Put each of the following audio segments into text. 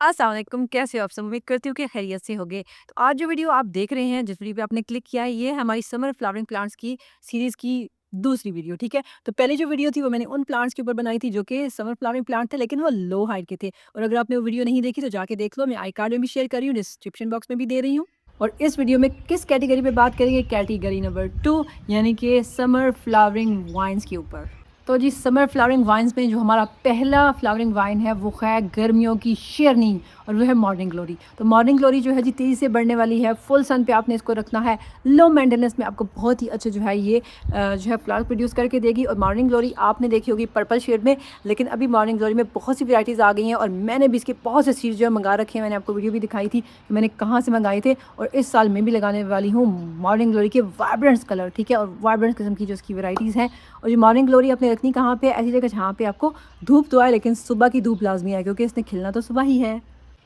अस्सलाम वालेकुम, कैसे हो आप सब? उम्मीद करती हूँ कि खैरियत से होंगे। तो आज जो वीडियो आप देख रहे हैं, जिस वीडियो पे आपने क्लिक किया है, ये है हमारी समर फ्लावरिंग प्लांट्स की सीरीज़ की दूसरी वीडियो, ठीक है? तो पहली जो वीडियो थी वो मैंने उन प्लांट्स के ऊपर बनाई थी जो कि समर फ्लावरिंग प्लांट थे, लेकिन वो लो हाइट के थे। और अगर आपने वो वीडियो नहीं देखी तो जाके देख लो, मैं आई कार्ड में भी शेयर कर रही हूँ, डिस्क्रिप्शन बॉक्स में भी दे रही हूँ। और इस वीडियो में किस कैटेगरी पे बात करेंगे? कैटेगरी नंबर 2 यानी कि समर फ्लावरिंग वाइन्स के ऊपर। तो जी समर फ्लावरिंग वाइन्स में जो हमारा पहला फ्लावरिंग वाइन है वो है गर्मियों की शेरनी और वो है मॉर्निंग ग्लोरी। तो मॉर्निंग ग्लोरी जो है जी तेज़ी से बढ़ने वाली है, फुल सन पे आपने इसको रखना है, लो मेंटेनेंस में आपको बहुत ही अच्छे जो है ये जो है फ्लावर प्रोड्यूस करके देगी। और मॉर्निंग ग्लोरी आपने देखी होगी पर्पल शेड में, लेकिन अभी मॉर्निंग ग्लोरी में बहुत सी वैराइटीज़ आ गई हैं और मैंने भी इसके बहुत से सीड्स जो है मंगा रखे हैं। मैंने आपको वीडियो भी दिखाई थी कि मैंने कहाँ से मंगाए थे। और इस साल मैं भी लगाने वाली हूँ मॉर्निंग ग्लोरी के वाइब्रेंट्स कलर, ठीक है, और वाइब्रेंट किस्म की जो इसकी वैराइटीज़ हैं। और ये मॉर्निंग ग्लोरी आपने रखनी कहाँ पे? ऐसी जगह जहाँ पे आपको धूप तो आए, लेकिन सुबह की धूप लाजमी आए, क्योंकि इसने खिलना तो सुबह ही है।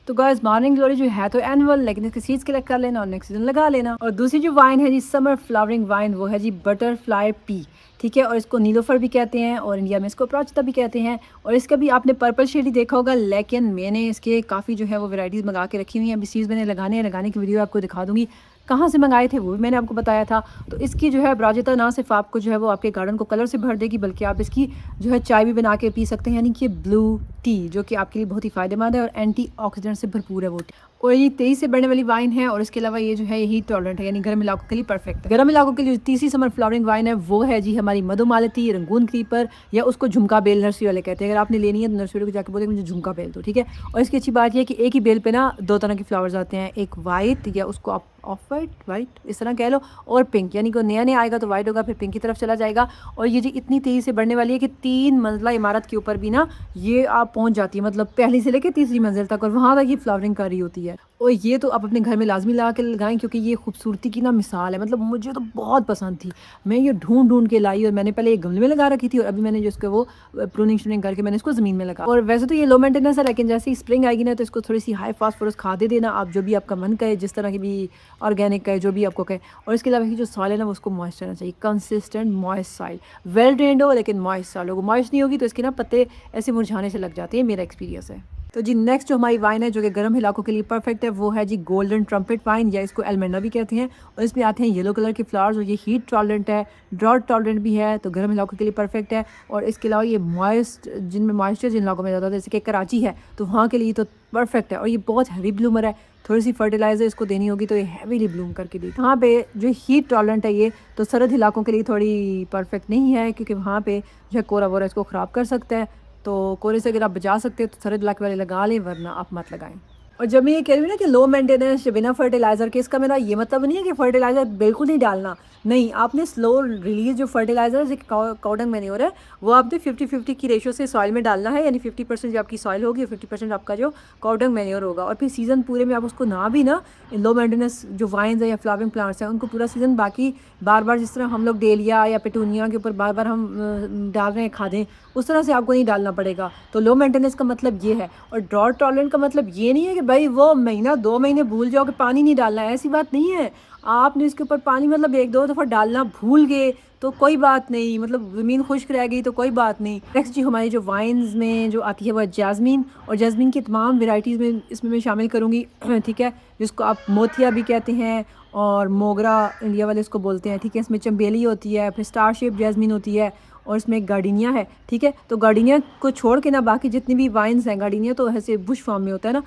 तो गाइस मॉर्निंग ग्लोरी जो है तो एनुअल, लेकिन इसके सीड्स कलेक्ट कर लेना और नेक्स्ट सीजन लगा लेना। और दूसरी जो वाइन है जी समर फ्लावरिंग वाइन, वो है जी बटरफ्लाई पी, ठीक है, और इसको नीलोफर भी कहते हैं और इंडिया में इसको अप्राजिता भी कहते हैं। और इसका भी आपने पर्पल शेड ही देखा होगा, लेकिन मैंने इसके काफ़ी जो है वो वैराइटीज़ मंगा के रखी हुई हैं। अभी सीड्स मैंने लगाने हैं, लगाने की वीडियो आपको दिखा दूंगी। कहाँ से मंगाए थे वो भी मैंने आपको बताया था। तो इसकी जो है अपराजिता ना सिर्फ आपको जो है वो आपके गार्डन को कलर से भर देगी, बल्कि आप इसकी जो है चाय भी बना के पी सकते हैं, यानी कि ब्लू टी, जो कि आपके लिए बहुत ही फ़ायदेमंद है और एंटीऑक्सीडेंट से भरपूर है वो टी। और ये तेज़ी से बढ़ने वाली वाइन है और इसके अलावा ये जो है ये हीट टॉलरेंट है, यानी गर्म इलाकों के लिए परफेक्ट है। गर्म इलाकों के लिए जो तीसरी समर फ्लावरिंग वाइन है वो है जी हमारी मधुमालती रंगून क्रीपर, या उसको झुमका बेल नर्सरी वाले कहते हैं। अगर आपने लेनी है तो नर्सरी को जाकर बोले मुझे झुमका बेल दो, ठीक है। और इसकी अच्छी बात यह है कि एक ही बेल पे ना दो तरह के फ्लावर्स आते हैं, एक वाइट या उसको आप ऑफ वाइट वाइट इस तरह कह लो, और पिंक, यानी कि नया नया आएगा तो वाइट होगा फिर पिंक की तरफ चला जाएगा। और ये जी इतनी तेज़ी से बढ़ने वाली है कि 3 मंजिला इमारत के ऊपर भी ना ये आप पहुंच जाती है, मतलब पहली से लेकर तीसरी मंजिल तक, और वहाँ तक ये फ्लावरिंग कर रही होती है। और ये तो आप अपने घर में लाजमी लगा के लगाएं, क्योंकि ये खूबसूरती की ना मिसाल है। मतलब मुझे तो बहुत पसंद थी, मैं ये ढूंढ ढूंढ के लाई, और मैंने पहले एक गमले में लगा रखी थी और अभी मैंने जो इसको वो प्रूनिंग श्रूनिंग करके मैंने इसको ज़मीन में लगा। और वैसे तो ये लो मेंटेनेंस है, लेकिन जैसे ही स्प्रिंग आएगी ना तो इसको थोड़ी सी हाई फास्फोरस खाद दे देना आप, जो भी आपका मन करे, जिस तरह की भी ऑर्गेनिक कहे, जो भी आपको कहे। और इसके अलावा जो सॉइल है ना वो उसको मॉइस्ट रहना चाहिए, consistent moist soil, well drained हो लेकिन मॉइस्ट सॉइल हो। मॉइस्ट नहीं होगी तो इसके ना पत्ते ऐसे मुरझाने से लग जाते हैं, मेरा एक्सपीरियंस है। तो जी नेक्स्ट जो हमारी वाइन है जो कि गर्म इलाकों के लिए परफेक्ट है वो है जी गोल्डन ट्रम्पेट वाइन, या इसको एलमेंडा भी कहते हैं। और इसमें आते हैं येलो कलर के फ्लावर्स, और ये हीट टॉलरेंट है, ड्रॉट टॉलरेंट भी है, तो गर्म इलाकों के लिए परफेक्ट है। और इसके अलावा ये मॉइस्ट, जिनमें मॉइस्चर जिन इलाकों में ज़्यादा होता है, जैसे कि कराची है, तो वहाँ के लिए तो परफेक्ट है। और ये बहुत हैवी ब्लूमर है, थोड़ी सी फर्टिलाइज़र इसको देनी होगी तो ये हैवीली ब्लूम करके दी। वहाँ पे जो हीट टॉलरेंट है ये तो सरद इलाकों के लिए थोड़ी परफेक्ट नहीं है, क्योंकि वहाँ पे जो है कोरा वोरा इसको ख़राब कर सकता है। तो कोरे से अगर आप बचा सकते हो तो सरद इलाके वाले लगा लें, वरना आप मत लगाएं। और जब मैं ये कह रही हूँ ना कि लो मेंटेनेंस बिना फर्टिलाइज़र के, इसका मेरा ये मतलब नहीं है कि फर्टिलाइज़र बिल्कुल नहीं डालना। नहीं, आपने स्लो रिलीज जो फर्टिलाइज़र जैसे काउडंग मैन्योर है वो आपने 50-50 की रेशो से सॉइल में डालना है, यानी 50% जो आपकी सॉइल होगी और 50% आपका जो काउडंग मैन्योर होगा। और फिर सीज़न पूरे में आप उसको ना भी ना, लो मेंटेनेंस जो वाइन्स है या फ्लावरिंग प्लांट्स हैं उनको पूरा सीज़न, बाकी बार बार जिस तरह हम लोग डेलिया या पेटूनिया के ऊपर बार बार हम डाल रहे हैं खादें, उस तरह से आपको नहीं डालना पड़ेगा। तो लो मेंटेनेंस का मतलब ये है। और ड्रॉट टॉलरेंट का मतलब ये नहीं है कि भाई वो महीना 2 महीने भूल जाओ कि पानी नहीं डालना है, ऐसी बात नहीं है। आपने इसके ऊपर पानी मतलब 1-2 दफ़ा डालना भूल गए तो कोई बात नहीं, मतलब ज़मीन खुश्क रह गई तो कोई बात नहीं। नेक्स्ट जी हमारी जो वाइन्स में जो आती है वो जैस्मीन, और जैस्मीन की तमाम वेराइटीज़ में इसमें मैं शामिल करूँगी, ठीक है, जिसको आप मोतिया भी कहते हैं और मोगरा इंडिया वाले इसको बोलते हैं, ठीक है। इसमें चंबेली होती है, फिर स्टार शेप जैस्मीन होती है, और इसमें एक गार्डिनिया है, ठीक है। तो गार्डिनिया को छोड़ के ना बाकी जितनी भी वाइन्स हैं, गार्डिनिया तो ऐसे बुश फॉर्म में होता है ना,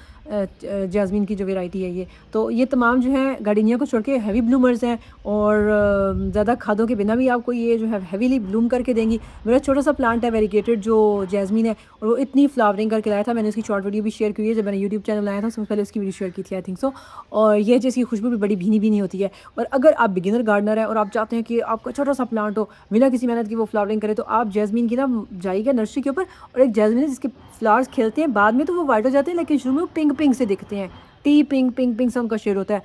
जैस्मीन की जो वैरायटी है ये, तो ये तमाम जो है गार्डिनिया को छोड़ के हैवी ब्लूमर्स हैं, और ज़्यादा खादों के बिना भी आपको ये जो है हैवीली ब्लूम करके देंगी। मेरा छोटा सा प्लांट है वेरीगेटेड जो जैस्मीन है, और वो इतनी फ्लावरिंग करके लाया था, मैंने उसकी शॉर्ट वीडियो भी शेयर की है जब मैंने यूट्यूब चैनल लाया था, उसमें पहले उसकी वीडियो शेयर की थी आई थिंक सो। और ये जिसकी खुशबू भी बड़ी भीनी भीनी होती है। और अगर आप बिगिनर गार्डनर है और आप चाहते हैं कि आपका छोटा सा प्लांट हो, बिना किसी मेहनत की वो फ्लावरिंग करे, तो आप जैस्मीन की ना जाइएगा नर्सरी के ऊपर, और एक जैस्मीन है जिसके फ्लावर्स खिलते हैं, बाद में तो वो वाइट हो जाते हैं, लेकिन शुरू में वो पिंक पिंक से दिखते हैं, टी पिंक पिंक पिंक सा उनका शेड होता है।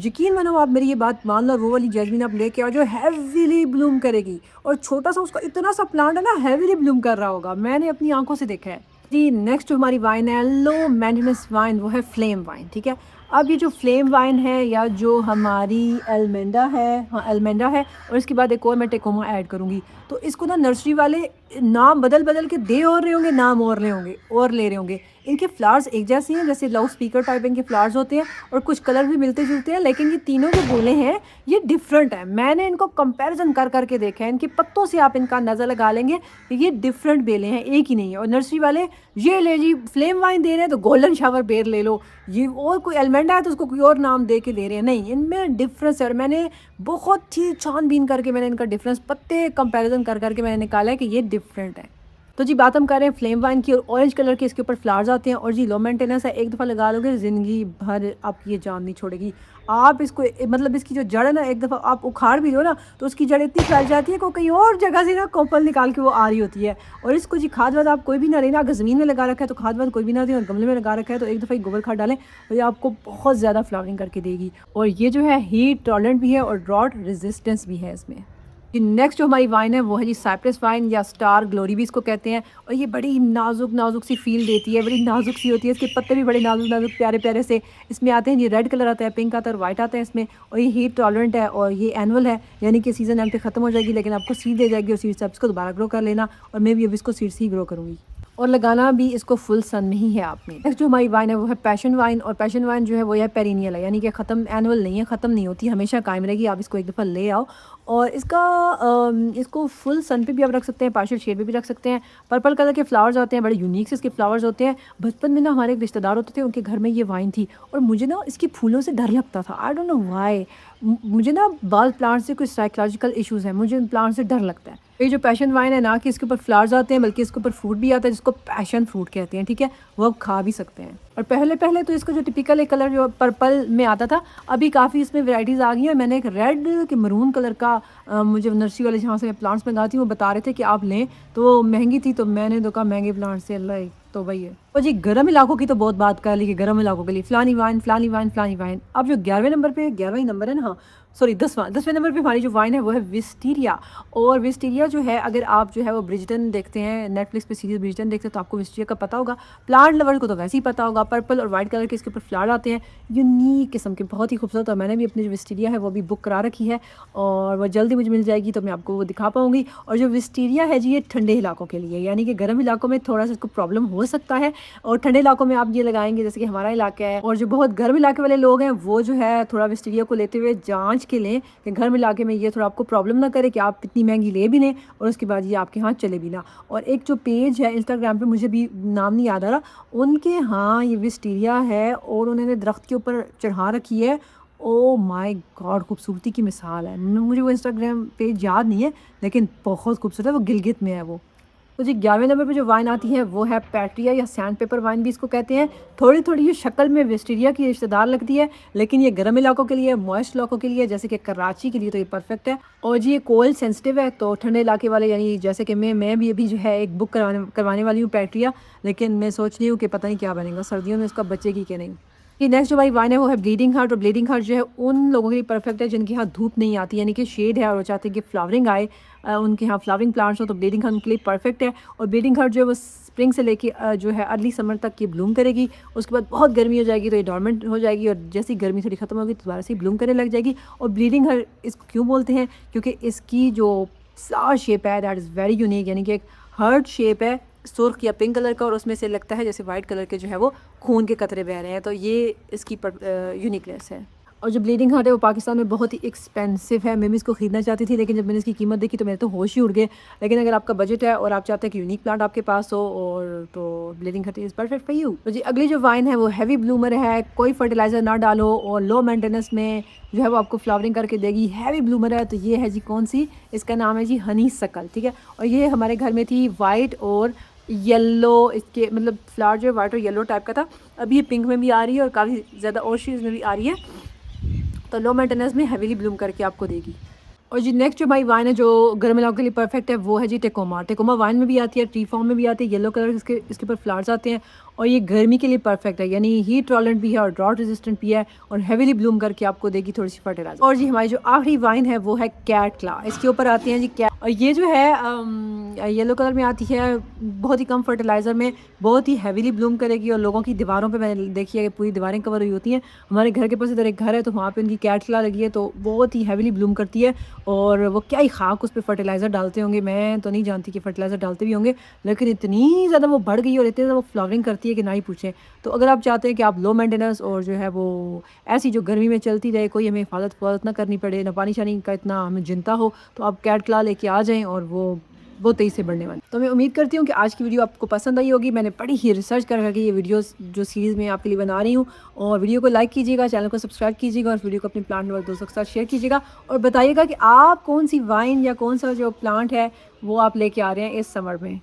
यकीन मानो आप मेरी ये बात मान लो, वो वाली जैस्मीन आप लेके आओ जो हैवीली ब्लूम करेगी, और छोटा सा उसका इतना सा प्लांट है ना, हैवीली ब्लूम कर रहा होगा, मैंने अपनी आंखों से देखा है जी। नेक्स्ट जो हमारी वाइन है लो मेंटेनेंस वाइन, वो है फ्लेम वाइन, ठीक है। अब ये जो फ्लेम वाइन है, या जो हमारी एलमेंडा है, हाँ एलमेंडा है, और इसके बाद एक और मैं टेकोमा ऐड करूँगी। तो इसको ना नर्सरी वाले नाम बदल बदल के दे और रहे होंगे, नाम और ले होंगे और ले रहे होंगे। इनके फ्लावर्स एक जैसे हैं, जैसे लाउड स्पीकर टाइप इनके फ्लावर्स होते हैं और कुछ कलर भी मिलते जुलते हैं, लेकिन ये तीनों जो बेलें हैं ये डिफरेंट है। मैंने इनको कंपैरिजन कर करके देखा है, इनके पत्तों से आप इनका अंदाज़ा लगा लेंगे कि ये डिफरेंट बेलें हैं, एक ही नहीं है। और नर्सरी वाले ये ले जी फ्लेम वाइन दे रहे हैं तो गोल्डन शावर बेर ले लो, ये और कोई एलिमेंट है तो उसको कोई और नाम दे के दे रहे हैं, नहीं, इनमें डिफरेंस है। और मैंने बहुत ही छानबीन करके मैंने इनका डिफरेंस पत्ते कंपैरिजन कर करके मैंने निकाला है कि ये डिफरेंट है। तो जी बात हम कर रहे हैं फ्लेम वाइन की, और ऑरेंज कलर के इसके ऊपर फ्लावर्स आते हैं। और जी लो मेंटेनेंस है, एक दफ़ा लगा लोगे ज़िंदगी भर आपकी ये जान नहीं छोड़ेगी। आप इसको मतलब इसकी जो जड़ है ना, एक दफ़ा आप उखाड़ भी लो ना तो उसकी जड़ इतनी फैल जाती है कि कहीं और जगह से ना कोपल निकाल के वो आ रही होती है। और इसको जी खाद वाद आप कोई भी ना लेना, अगर ज़मीन में लगा रखा है तो खाद वाद कोई भी ना दें, और गमले में लगा रखा है तो एक दफ़ा ही गोबर खाद डालें तो ये आपको बहुत ज़्यादा फ्लावरिंग करके देगी। और ये जो है हीट टॉलरेंट भी है और ड्रॉट रेजिस्टेंस भी है इसमें। जी नेक्स्ट जो हमारी वाइन है वो है जी साइप्रस वाइन, या स्टार ग्लोरी भी इसको कहते हैं। और ये बड़ी नाजुक नाजुक सी फील देती है, बड़ी नाजुक सी होती है, इसके पत्ते भी बड़े नाजुक नाजुक प्यारे प्यारे से इसमें आते हैं। ये रेड कलर आता है, पिंक आता है और वाइट आता है इसमें। और ये हीट टॉलरेंट है और ये एनुअल है, यानी कि सीज़न एंड पे ख़त्म हो जाएगी, लेकिन आपको सीड दे जाएगी और सीड से आप इसको दोबारा ग्रो कर लेना। और मैं भी अब इसको सीड से ही ग्रो करूँगी, और लगाना भी इसको फुल सन में ही है आपने। नेक्स्ट जो हमारी वाइन है वो है पैशन वाइन, और पैशन वाइन जो है वो है पेरिनियल है, यानी कि ख़त्म एनुअल नहीं है, ख़त्म नहीं होती, हमेशा कायम रहेगी। आप इसको एक दफ़ा ले आओ और इसको फुल सन पे भी आप रख सकते हैं, पार्शियल शेड पे भी रख सकते हैं। पर्पल कलर के फ्लावर्स आते हैं, बड़े यूनिक से इसके फ्लावर्स होते हैं। बचपन में ना हमारे एक रिश्तेदार होते थे, उनके घर में ये वाइन थी और मुझे ना इसके फूलों से डर लगता था, आई डोंट नो व्हाई। मुझे ना बाल प्लांट से कुछ साइकोलॉजिकल इश्यूज़ हैं, मुझे उन प्लांट से डर लगता है। ये जो पैशन वाइन है ना कि इसके ऊपर फ्लावर्स आते हैं, बल्कि इसके ऊपर फ्रूट भी आता है जिसको पैशन फ्रूट कहते हैं, ठीक है, वो आप खा भी सकते हैं। और पहले पहले तो इसका जो टिपिकल एक कलर जो पर्पल में आता था, अभी काफ़ी इसमें वैराइटीज़ आ गई हैं। मैंने एक रेड कि मरून कलर का मुझे नर्सरी वाले जहाँ से मैं प्लांट्स मंगाती हूँ वो बता रहे थे कि आप लें, तो वो महंगी थी, तो मैंने तो कहा महंगे प्लांट से अल्लाह, तो वही है। और जी गर्म इलाकों की तो बहुत बात कर ली कि गर्म इलाकों के लिए फ़लानी वाइन फ़लानी वाइन फ़लानी वाइन। अब जो 11वें नंबर पे, 11वां ही नंबर है ना, हाँ सॉरी 10वें नंबर पे हमारी जो वाइन है वो है विस्टीरिया। और विस्टीरिया जो है, अगर आप जो है वो ब्रिजटन देखते हैं, नेटफ्लिक्स पे सीरीज़ ब्रिजटन देखते हैं तो आपको विस्टीरिया का पता होगा। प्लांट लवर को तो वैसे ही पता होगा, पर्पल और वाइट कलर के इसके ऊपर फ्लावर आते हैं, यूनिक किस्म के, बहुत ही खूबसूरत। और मैंने भी अपनी जो विस्टीरिया है वो भी बुक करा रखी है और वो जल्दी मुझे मिल जाएगी तो मैं आपको वो दिखा पाऊँगी। और जो विस्टीरिया है जी, ये ठंडे इलाकों के लिए, यानी कि गर्म इलाकों में थोड़ा सा इसको प्रॉब्लम हो सकता है, और ठंडे इलाकों में आप ये लगाएंगे जैसे कि हमारा इलाका है। और जो बहुत गर्म इलाके वाले लोग हैं वो जो है थोड़ा विस्टीरिया को लेते हुए जांच के लें कि गर्म इलाके में ये थोड़ा आपको प्रॉब्लम ना करे कि आप इतनी महंगी ले भी लें और उसके बाद ये आपके यहाँ चले भी ना। और एक जो पेज है इंस्टाग्राम पे, मुझे भी नाम नहीं याद आ रहा, उनके यहाँ ये विस्टीरिया है और उन्होंने दरख्त के ऊपर चढ़ा रखी है। ओ माय गॉड, खूबसूरती की मिसाल है। मुझे वो इंस्टाग्राम पेज याद नहीं है, लेकिन बहुत खूबसूरत है, वो गिलगित में है वो। तो जी 11वें नंबर पे जो वाइन आती है वो है पैट्रिया, या सैंड पेपर वाइन भी इसको कहते हैं। थोड़ी थोड़ी ये शक्ल में विस्टीरिया की रिश्तेदार लगती है, लेकिन ये गर्म इलाकों के लिए, मॉइस्ट इलाकों के लिए, जैसे कि कराची के लिए तो ये परफेक्ट है। और जी ये कोल्ड सेंसिटिव है, तो ठंडे इलाके वाले, यानी जैसे कि मैं भी अभी जो है एक बुक करवाने वाली हूँ पैट्रिया, लेकिन मैं सोच रही हूँ कि पता नहीं क्या बनेगा, सर्दियों में इसका बचेगी कि नहीं। ये नेक्स्ट जो भाई वाइन है वो है ब्लीडिंग हार्ट। और ब्लीडिंग हार्ट जो है उन लोगों के लिए परफेक्ट है जिनके यहाँ धूप नहीं आती, यानी कि शेड है और वो चाहते हैं कि फ्लावरिंग आए, उनके यहाँ फ्लावरिंग प्लांट्स हो, तो ब्लीडिंग हार्ट उनके लिए परफेक्ट है। और ब्लीडिंग हार्ट जो है वो स्प्रिंग से लेके जो है अर्ली समर तक ये ब्लूम करेगी, उसके बाद बहुत गर्मी हो जाएगी तो ये डॉर्मेंट हो जाएगी, और जैसी गर्मी थोड़ी ख़त्म होगी तो दोबारा से ब्लूम करने लग जाएगी। और ब्लीडिंग हार्ट इसको क्यों बोलते हैं, क्योंकि इसकी जो फ्लावर शेप है दैट इज़ वेरी यूनिक, यानी कि एक हार्ट शेप है, सुर्ख या पिंक कलर का, और उसमें से लगता है जैसे वाइट कलर के जो है वो खून के कतरे बह रहे हैं, तो ये इसकी यूनिकनेस है। और जो ब्लीडिंग हार्ट है वो पाकिस्तान में बहुत ही एक्सपेंसिव है, मैं भी इसको ख़रीदना चाहती थी, लेकिन जब मैंने इसकी कीमत देखी तो मेरे तो होश ही उड़ गए। लेकिन अगर आपका बजट है और आप चाहते हैं कि यूनिक प्लांट आपके पास हो, और तो bleeding heart is perfect for you. तो जी अगली जो वाइन है वो हैवी ब्लूमर है, कोई फर्टिलाइज़र ना डालो और लो मेंटेनेंस में जो है वो आपको फ्लावरिंग करके देगी, हैवी ब्लूमर है। तो ये है जी कौन सी, इसका नाम है जी हनी सकल, ठीक है। और ये हमारे घर में थी वाइट और येलो, इसके मतलब फ्लावर जो है वाइट और येलो टाइप का था, अभी ये पिंक में भी आ रही है और काफ़ी ज़्यादा और शेड्स में भी आ रही है, तो लो मेंटेनेंस में हैवीली ब्लूम करके आपको देगी। और जी नेक्स्ट जो भाई वाइन है जो गर्म इलाकों के लिए परफेक्ट है वो है जी टेकोमा। टेकोमा वाइन में भी आती है, ट्री फॉर्म में भी आती है, येलो कलर इसके ऊपर फ्लावर्स आते हैं, और ये गर्मी के लिए परफेक्ट है, यानी हीट टॉलरेंट भी है और ड्रॉट रेजिस्टेंट भी है, और हैवीली ब्लूम करके आपको देगी थोड़ी सी फर्टिलाइजर। और जी हमारी जो आखिरी वाइन है वो है कैट क्ला, इसके ऊपर आती है जी कैट, और ये जो है येलो कलर में आती है, बहुत ही कम फर्टिलाइज़र में, बहुत ही हैवीली ब्लूम करेगी। और लोगों की दीवारों पे मैंने देखी है कि पूरी दीवारें कवर हुई होती हैं, हमारे घर के पास इधर एक घर है तो वहाँ पे उनकी कैट क्ला लगी है, तो बहुत ही हैवीली ब्लूम करती है। और वो क्या ही खाक उस पर फर्टिलाइज़र डालते होंगे, मैं तो नहीं जानती कि फर्टिलाइज़र डालते भी होंगे, लेकिन इतनी ज़्यादा वो बढ़ गई और इतनी ज़्यादा वो फ्लावरिंग करती है कि ना ही पूछें। तो अगर आप चाहते हैं कि आप लो मेंटेनेंस और जो है वो ऐसी जो गर्मी में चलती रहे, कोई हमें हिफाजत ना करनी पड़े, ना पानी-शानी का इतना हमें चिंता हो, तो आप कैट क्ला लेके आ जाएँ और वो तेज़ी से बढ़ने वाली। तो मैं उम्मीद करती हूँ कि आज की वीडियो आपको पसंद आई होगी। मैंने बड़ी ही रिसर्च कर के ये वीडियोज़ जो सीरीज़ मैं आपके लिए बना रही हूँ, और वीडियो को लाइक कीजिएगा, चैनल को सब्सक्राइब कीजिएगा और वीडियो को अपने प्लांट लवर दोस्तों के साथ शेयर कीजिएगा, और बताइएगा कि आप कौन-सी वाइन या कौन-सा जो प्लांट है, वो आप लेके आ रहे हैं इस समर में।